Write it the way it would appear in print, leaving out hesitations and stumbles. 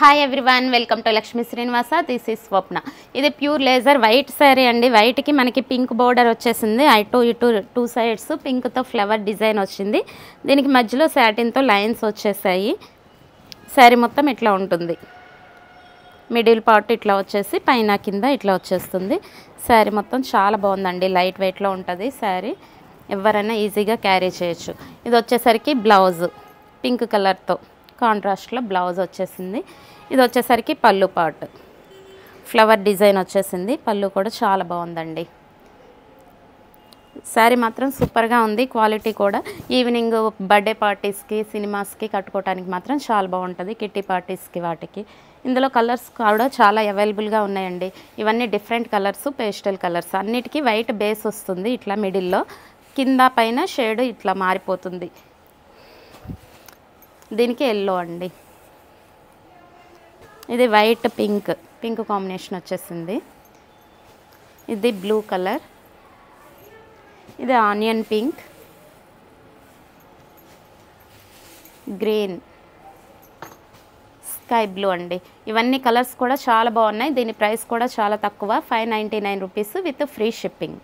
Hi everyone, welcome to Lakshmi Srinivasa. This is Swapna. ఇది pure laser white sari అండి. వైట్కి మనకి పింక్ బోర్డర్ వచ్చేసింది. ఇటు టూ సైడ్స్ పింక్తో ఫ్లవర్ డిజైన్ వచ్చింది. దీనికి మధ్యలో సాటిన్తో లైన్స్ వచ్చేసాయి. శారీ మొత్తం ఇట్లా ఉంటుంది. మిడిల్ పార్ట్ ఇట్లా వచ్చేసి పైన కింద ఇట్లా వచ్చేస్తుంది. శారీ మొత్తం చాలా బాగుందండి. లైట్ వెయిట్లో ఉంటుంది శారీ. ఎవరైనా ఈజీగా క్యారీ చేయొచ్చు. ఇది వచ్చేసరికి బ్లౌజ్ పింక్ కలర్తో కాంట్రాస్ట్లో బ్లౌజ్ వచ్చేసింది. ఇది వచ్చేసరికి పళ్ళు పార్ట్ ఫ్లవర్ డిజైన్ వచ్చేసింది. పళ్ళు కూడా చాలా బాగుందండి. శారీ మాత్రం సూపర్గా ఉంది. క్వాలిటీ కూడా ఈవినింగ్ బర్త్డే పార్టీస్కి సినిమాస్కి కట్టుకోవడానికి మాత్రం చాలా బాగుంటుంది. కిట్టి పార్టీస్కి వాటికి. ఇందులో కలర్స్ కూడా చాలా అవైలబుల్గా ఉన్నాయండి. ఇవన్నీ డిఫరెంట్ కలర్స్, పేస్టల్ కలర్స్. అన్నిటికీ వైట్ బేస్ వస్తుంది. ఇట్లా మిడిల్లో కింద పైన షేడ్ ఇట్లా మారిపోతుంది. దీనికి ఎల్లో అండి. ఇది వైట్ పింక్ కాంబినేషన్ వచ్చేసింది. ఇది బ్లూ కలర్. ఇది onion pink, green, sky blue అండి. ఇవన్నీ కలర్స్ కూడా చాలా బాగున్నాయి. దీని ప్రైస్ కూడా చాలా తక్కువ, 599 రూపీస్ విత్ ఫ్రీ షిప్పింగ్.